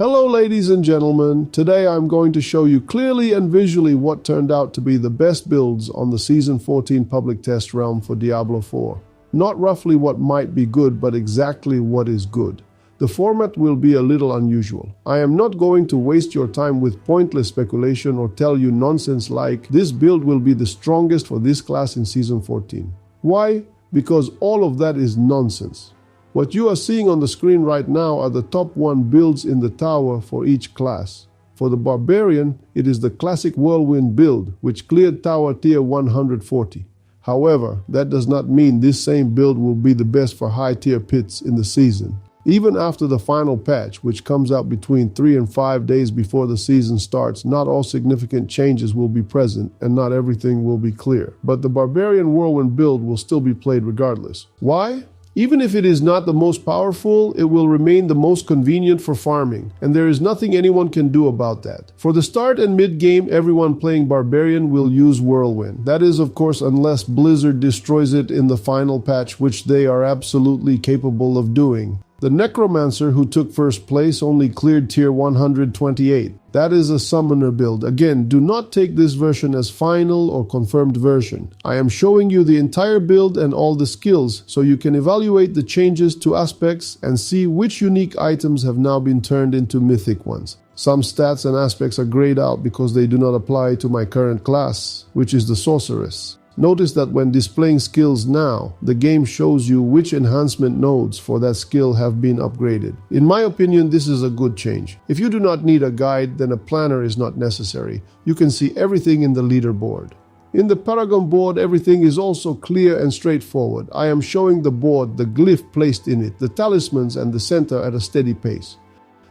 Hello ladies and gentlemen, today I'm going to show you clearly and visually what turned out to be the best builds on the Season 14 public test realm for Diablo 4. Not roughly what might be good, but exactly what is good. The format will be a little unusual. I am not going to waste your time with pointless speculation or tell you nonsense like this build will be the strongest for this class in Season 14. Why? Because all of that is nonsense. What you are seeing on the screen right now are the top 1 builds in the tower for each class. For the Barbarian, it is the classic Whirlwind build, which cleared tower tier 140. However, that does not mean this same build will be the best for high tier pits in the season. Even after the final patch, which comes out between 3 and 5 days before the season starts, not all significant changes will be present and not everything will be clear. But the Barbarian Whirlwind build will still be played regardless. Why? Even if it is not the most powerful, it will remain the most convenient for farming, and there is nothing anyone can do about that. For the start and mid-game, everyone playing Barbarian will use Whirlwind. That is, of course, unless Blizzard destroys it in the final patch, which they are absolutely capable of doing. The Necromancer, who took first place, only cleared tier 128. That is a summoner build. Again, do not take this version as final or confirmed version. I am showing you the entire build and all the skills, so you can evaluate the changes to aspects and see which unique items have now been turned into mythic ones. Some stats and aspects are grayed out because they do not apply to my current class, which is the Sorceress. Notice that when displaying skills now, the game shows you which enhancement nodes for that skill have been upgraded. In my opinion, this is a good change. If you do not need a guide, then a planner is not necessary. You can see everything in the leaderboard. In the Paragon board, everything is also clear and straightforward. I am showing the board, the glyph placed in it, the talismans and the center at a steady pace.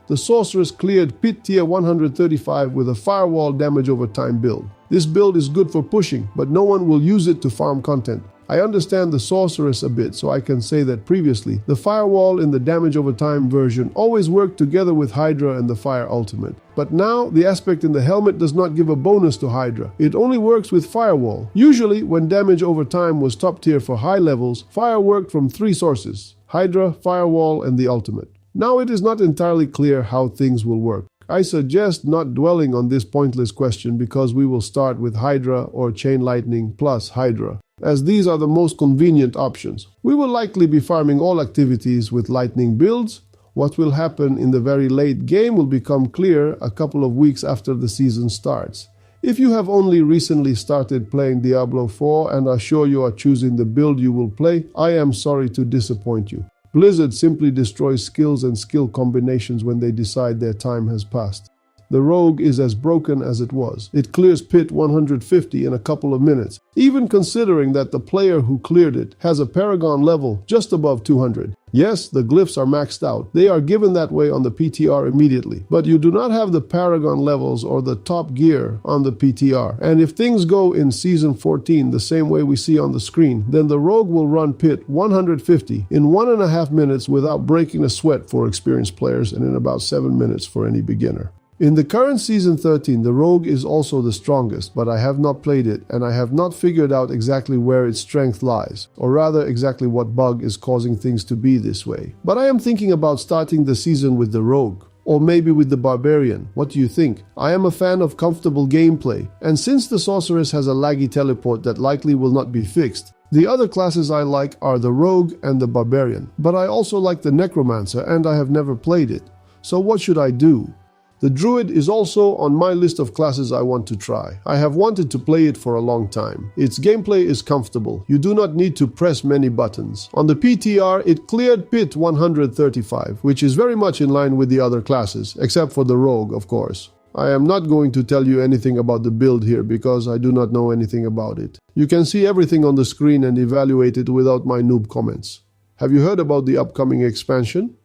The Sorceress cleared pit tier 135 with a firewall damage over time build. This build is good for pushing, but no one will use it to farm content. I understand the Sorceress a bit, so I can say that previously, the firewall in the damage over time version always worked together with Hydra and the fire ultimate. But now, the aspect in the helmet does not give a bonus to Hydra. It only works with firewall. Usually, when damage over time was top tier for high levels, fire worked from 3 sources: Hydra, firewall, and the ultimate. Now it is not entirely clear how things will work. I suggest not dwelling on this pointless question because we will start with Hydra or Chain Lightning plus Hydra, as these are the most convenient options. We will likely be farming all activities with Lightning builds. What will happen in the very late game will become clear a couple of weeks after the season starts. If you have only recently started playing Diablo 4 and are sure you are choosing the build you will play, I am sorry to disappoint you. Blizzard simply destroys skills and skill combinations when they decide their time has passed. The rogue is as broken as it was. It clears pit 150 in a couple of minutes, even considering that the player who cleared it has a paragon level just above 200. Yes, the glyphs are maxed out. They are given that way on the PTR immediately, but you do not have the paragon levels or the top gear on the PTR. And if things go in Season 14 the same way we see on the screen, then the rogue will run pit 150 in 1.5 minutes without breaking a sweat for experienced players and in about 7 minutes for any beginner. In the current Season 13, the rogue is also the strongest, but I have not played it and I have not figured out exactly where its strength lies, or rather exactly what bug is causing things to be this way. But I am thinking about starting the season with the rogue, or maybe with the Barbarian. What do you think? I am a fan of comfortable gameplay, and since the Sorceress has a laggy teleport that likely will not be fixed, the other classes I like are the rogue and the Barbarian. But I also like the Necromancer and I have never played it. So what should I do? The Druid is also on my list of classes I want to try. I have wanted to play it for a long time. Its gameplay is comfortable. You do not need to press many buttons. On the PTR, it cleared pit 135, which is very much in line with the other classes, except for the rogue, of course. I am not going to tell you anything about the build here because I do not know anything about it. You can see everything on the screen and evaluate it without my noob comments. Have you heard about the upcoming expansion?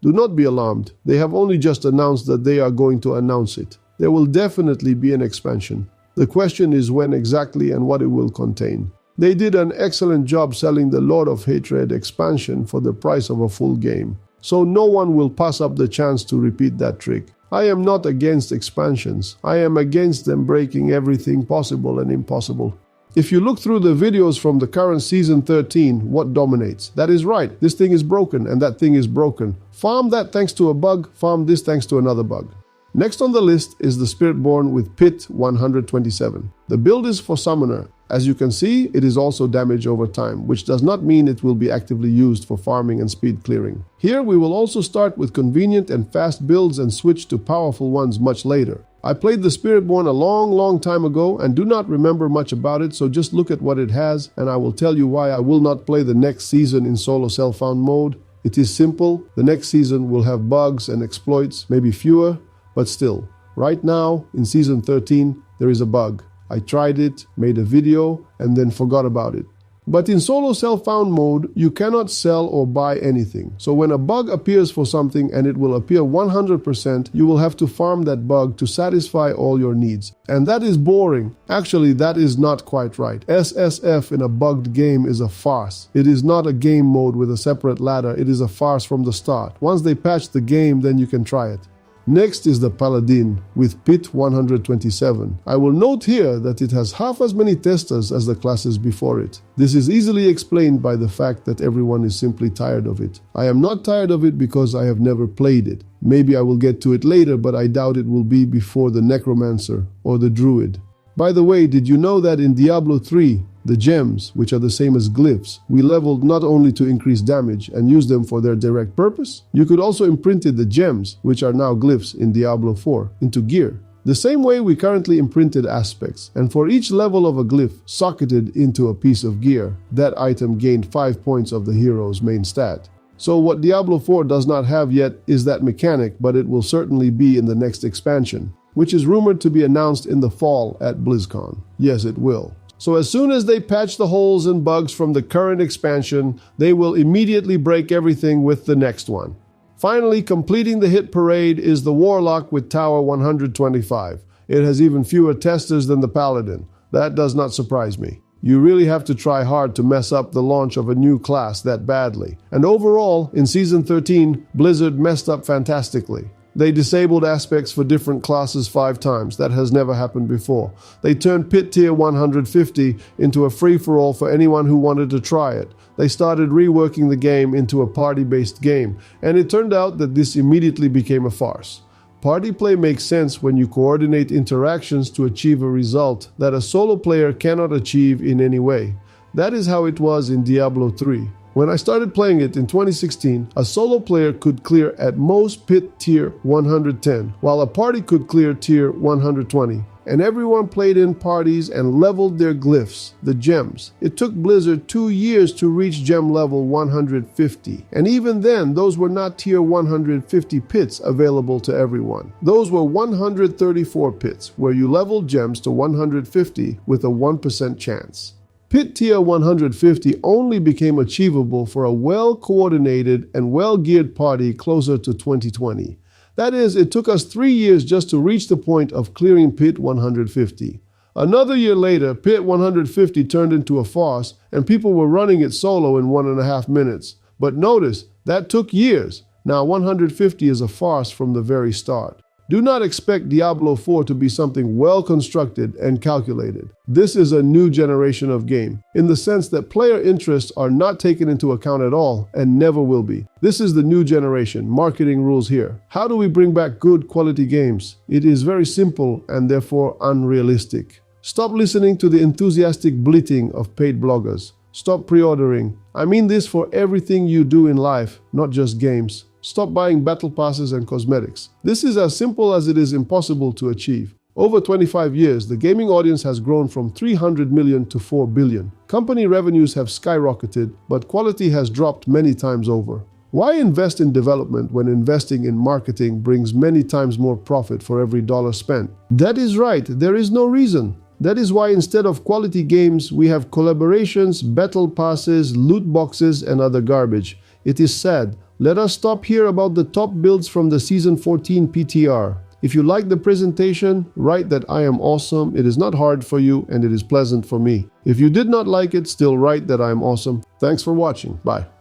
Do not be alarmed. They have only just announced that they are going to announce it. There will definitely be an expansion. The question is when exactly and what it will contain. They did an excellent job selling the Lord of Hatred expansion for the price of a full game. So no one will pass up the chance to repeat that trick. I am not against expansions. I am against them breaking everything possible and impossible. If you look through the videos from the current Season 13, what dominates? That is right, this thing is broken and that thing is broken. Farm that thanks to a bug, farm this thanks to another bug. Next on the list is the Spiritborn with Pit 127. The build is for Summoner. As you can see, it is also damage over time, which does not mean it will be actively used for farming and speed clearing. Here we will also start with convenient and fast builds and switch to powerful ones much later. I played the Spiritborn a long time ago and do not remember much about it, so just look at what it has and I will tell you why I will not play the next season in solo self-found mode. It is simple, the next season will have bugs and exploits, maybe fewer, but still. Right now, in Season 13, there is a bug. I tried it, made a video, and then forgot about it. But in solo self-found mode, you cannot sell or buy anything. So when a bug appears for something and it will appear 100%, you will have to farm that bug to satisfy all your needs. And that is boring. Actually, that is not quite right. SSF in a bugged game is a farce. It is not a game mode with a separate ladder. It is a farce from the start. Once they patch the game, then you can try it. Next is the Paladin with Pit 127. I will note here that it has half as many testers as the classes before it. This is easily explained by the fact that everyone is simply tired of it. I am not tired of it because I have never played it. Maybe I will get to it later, but I doubt it will be before the Necromancer or the Druid. By the way, did you know that in Diablo 3, the gems, which are the same as glyphs, we leveled not only to increase damage and use them for their direct purpose? You could also imprint the gems, which are now glyphs in Diablo 4, into gear. The same way we currently imprinted aspects, and for each level of a glyph socketed into a piece of gear, that item gained 5 points of the hero's main stat. So what Diablo 4 does not have yet is that mechanic, but it will certainly be in the next expansion, which is rumored to be announced in the fall at BlizzCon. Yes, it will. So as soon as they patch the holes and bugs from the current expansion, they will immediately break everything with the next one. Finally, completing the hit parade is the Warlock with Tower 125. It has even fewer testers than the Paladin. That does not surprise me. You really have to try hard to mess up the launch of a new class that badly. And overall, in Season 13, Blizzard messed up fantastically. They disabled aspects for different classes 5 times. That has never happened before. They turned Pit Tier 150 into a free-for-all for anyone who wanted to try it. They started reworking the game into a party-based game, and it turned out that this immediately became a farce. Party play makes sense when you coordinate interactions to achieve a result that a solo player cannot achieve in any way. That is how it was in Diablo 3. When I started playing it in 2016, a solo player could clear at most Pit Tier 110, while a party could clear Tier 120. And everyone played in parties and leveled their glyphs, the gems. It took Blizzard 2 years to reach gem level 150. And even then, those were not Tier 150 pits available to everyone. Those were 134 pits, where you leveled gems to 150 with a 1% chance. Pit Tier 150 only became achievable for a well-coordinated and well-geared party closer to 2020. That is, it took us 3 years just to reach the point of clearing Pit 150. Another year later, Pit 150 turned into a farce, and people were running it solo in 1.5 minutes. But notice, that took years. Now 150 is a farce from the very start. Do not expect Diablo 4 to be something well-constructed and calculated. This is a new generation of game, in the sense that player interests are not taken into account at all and never will be. This is the new generation, marketing rules here. How do we bring back good quality games? It is very simple and therefore unrealistic. Stop listening to the enthusiastic bleating of paid bloggers. Stop pre-ordering. I mean this for everything you do in life, not just games. Stop buying battle passes and cosmetics. This is as simple as it is impossible to achieve. Over 25 years, the gaming audience has grown from 300 million to 4 billion. Company revenues have skyrocketed, but quality has dropped many times over. Why invest in development when investing in marketing brings many times more profit for every dollar spent? That is right, there is no reason. That is why instead of quality games, we have collaborations, battle passes, loot boxes, and other garbage. It is sad. Let us stop here about the top builds from the Season 14 PTR. If you like the presentation, write that I am awesome, it is not hard for you, and it is pleasant for me. If you did not like it, still write that I am awesome. Thanks for watching. Bye.